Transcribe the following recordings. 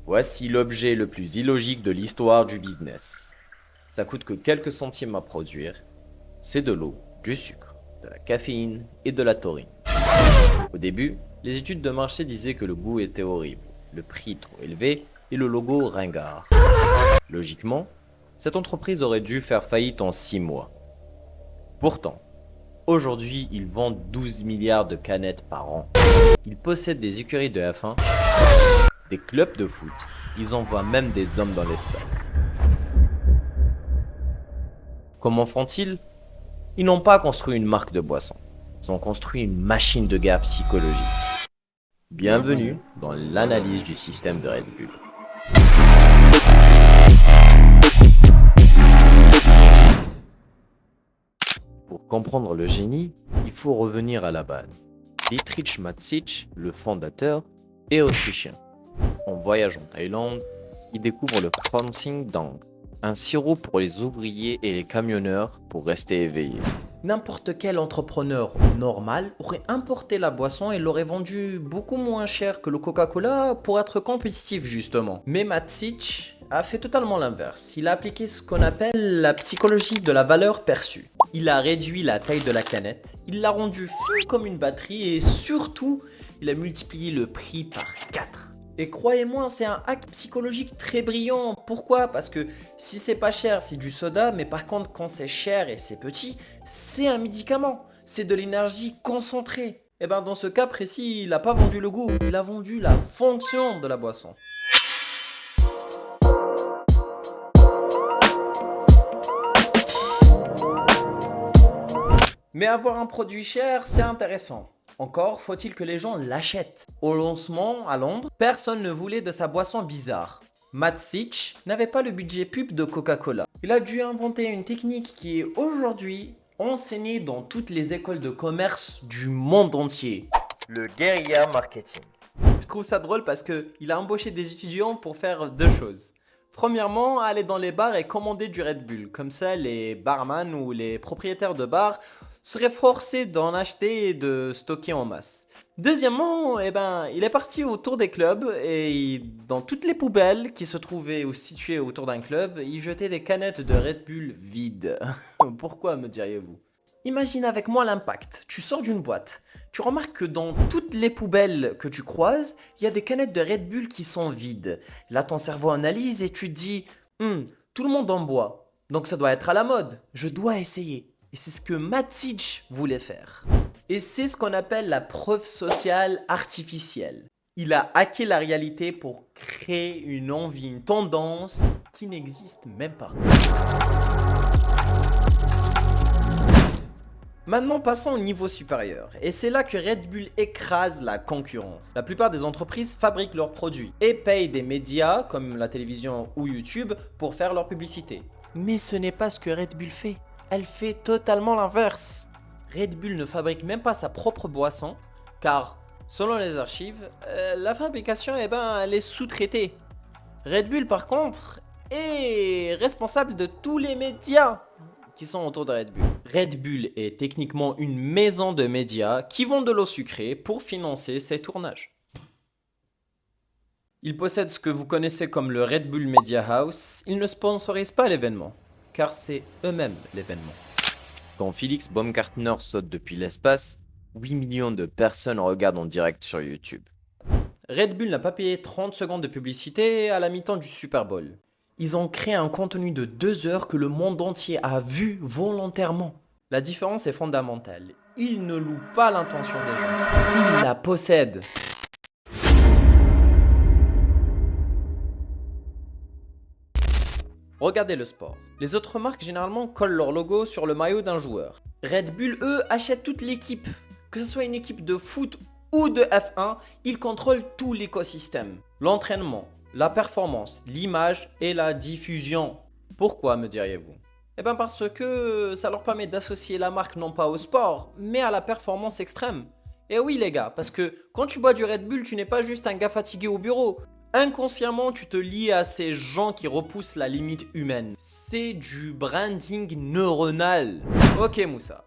Voici l'objet le plus illogique de l'histoire du business. Ça coûte que quelques centimes à produire. C'est de l'eau, du sucre, de la caféine et de la taurine. Au début, les études de marché disaient que le goût était horrible, le prix trop élevé et le logo ringard. Logiquement, cette entreprise aurait dû faire faillite en 6 mois. Pourtant, aujourd'hui, ils vendent 12 milliards de canettes par an. Ils possèdent des écuries de F1, des clubs de foot, ils envoient même des hommes dans l'espace. Comment font-ils? Ils n'ont pas construit une marque de boisson, ils ont construit une machine de guerre psychologique. Bienvenue dans l'analyse du système de Red Bull. Pour comprendre le génie, il faut revenir à la base. Dietrich Mateschitz, le fondateur, est autrichien. En voyage en Thaïlande, il découvre le Kransing Dang, un sirop pour les ouvriers et les camionneurs pour rester éveillés. N'importe quel entrepreneur normal aurait importé la boisson et l'aurait vendue beaucoup moins cher que le Coca-Cola pour être compétitif justement. Mais Mateschitz a fait totalement l'inverse. Il a appliqué ce qu'on appelle la psychologie de la valeur perçue. Il a réduit la taille de la canette, il l'a rendue fine comme une batterie et surtout, il a multiplié le prix par 4. Et croyez-moi, c'est un hack psychologique très brillant. Pourquoi? Parce que si c'est pas cher, c'est du soda, mais par contre, quand c'est cher et c'est petit, c'est un médicament. C'est de l'énergie concentrée. Et ben dans ce cas précis, il n'a pas vendu le goût, il a vendu la fonction de la boisson. Mais avoir un produit cher, c'est intéressant. Encore faut-il que les gens l'achètent. Au lancement à Londres, personne ne voulait de sa boisson bizarre. Mateschitz n'avait pas le budget pub de Coca-Cola. Il a dû inventer une technique qui est aujourd'hui enseignée dans toutes les écoles de commerce du monde entier. Le guérilla marketing. Je trouve ça drôle parce qu'il a embauché des étudiants pour faire deux choses. Premièrement, aller dans les bars et commander du Red Bull. Comme ça, les barman ou les propriétaires de bars seraient forcés d'en acheter et de stocker en masse. Deuxièmement, il est parti autour des clubs et dans toutes les poubelles qui se trouvaient ou situées autour d'un club, il jetait des canettes de Red Bull vides. Pourquoi, me diriez-vous? Imagine avec moi l'impact. Tu sors d'une boîte. Tu remarques que dans toutes les poubelles que tu croises, il y a des canettes de Red Bull qui sont vides. Là, ton cerveau analyse et tu te dis tout le monde en boit. Donc ça doit être à la mode. Je dois essayer. Et c'est ce que Mateschitz voulait faire. Et c'est ce qu'on appelle la preuve sociale artificielle. Il a hacké la réalité pour créer une envie, une tendance qui n'existe même pas. Maintenant, passons au niveau supérieur. Et c'est là que Red Bull écrase la concurrence. La plupart des entreprises fabriquent leurs produits et payent des médias comme la télévision ou YouTube pour faire leur publicité. Mais ce n'est pas ce que Red Bull fait. Elle fait totalement l'inverse. Red Bull ne fabrique même pas sa propre boisson, car selon les archives, la fabrication elle est sous-traitée. Red Bull par contre est responsable de tous les médias qui sont autour de Red Bull. Red Bull est techniquement une maison de médias qui vend de l'eau sucrée pour financer ses tournages. Ils possèdent ce que vous connaissez comme le Red Bull Media House. Ils ne sponsorisent pas l'événement, car c'est eux-mêmes l'événement. Quand Felix Baumgartner saute depuis l'espace, 8 millions de personnes regardent en direct sur YouTube. Red Bull n'a pas payé 30 secondes de publicité à la mi-temps du Super Bowl. Ils ont créé un contenu de 2 heures que le monde entier a vu volontairement. La différence est fondamentale. Ils ne louent pas l'intention des gens. Ils la possèdent. Regardez le sport. Les autres marques généralement collent leur logo sur le maillot d'un joueur. Red Bull, eux, achètent toute l'équipe. Que ce soit une équipe de foot ou de F1, ils contrôlent tout l'écosystème. L'entraînement, la performance, l'image et la diffusion. Pourquoi, me diriez-vous? Parce que ça leur permet d'associer la marque non pas au sport, mais à la performance extrême. Et oui les gars, parce que quand tu bois du Red Bull, tu n'es pas juste un gars fatigué au bureau. Inconsciemment, tu te lies à ces gens qui repoussent la limite humaine. C'est du branding neuronal. Ok Moussa,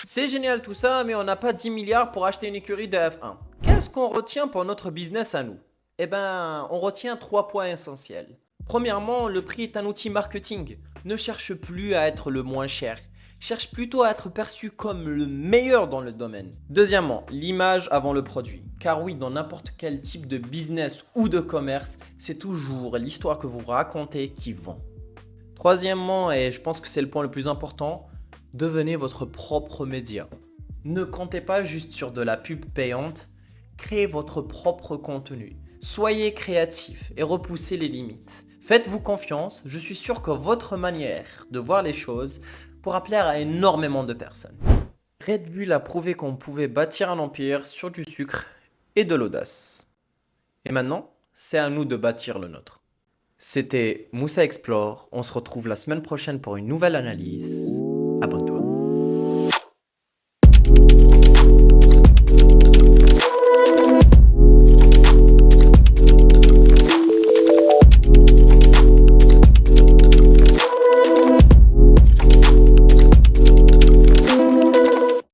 c'est génial tout ça, mais on n'a pas 10 milliards pour acheter une écurie de F1. Qu'est-ce qu'on retient pour notre business à nous? Eh ben, on retient 3 points essentiels. Premièrement, le prix est un outil marketing. Ne cherche plus à être le moins cher. Cherche plutôt à être perçu comme le meilleur dans le domaine. Deuxièmement, l'image avant le produit. Car oui, dans n'importe quel type de business ou de commerce, c'est toujours l'histoire que vous racontez qui vend. Troisièmement, et je pense que c'est le point le plus important, devenez votre propre média. Ne comptez pas juste sur de la pub payante, créez votre propre contenu. Soyez créatif et repoussez les limites. Faites-vous confiance, je suis sûr que votre manière de voir les choses pourra plaire à énormément de personnes. Red Bull a prouvé qu'on pouvait bâtir un empire sur du sucre et de l'audace. Et maintenant, c'est à nous de bâtir le nôtre. C'était Moussa Explore, on se retrouve la semaine prochaine pour une nouvelle analyse.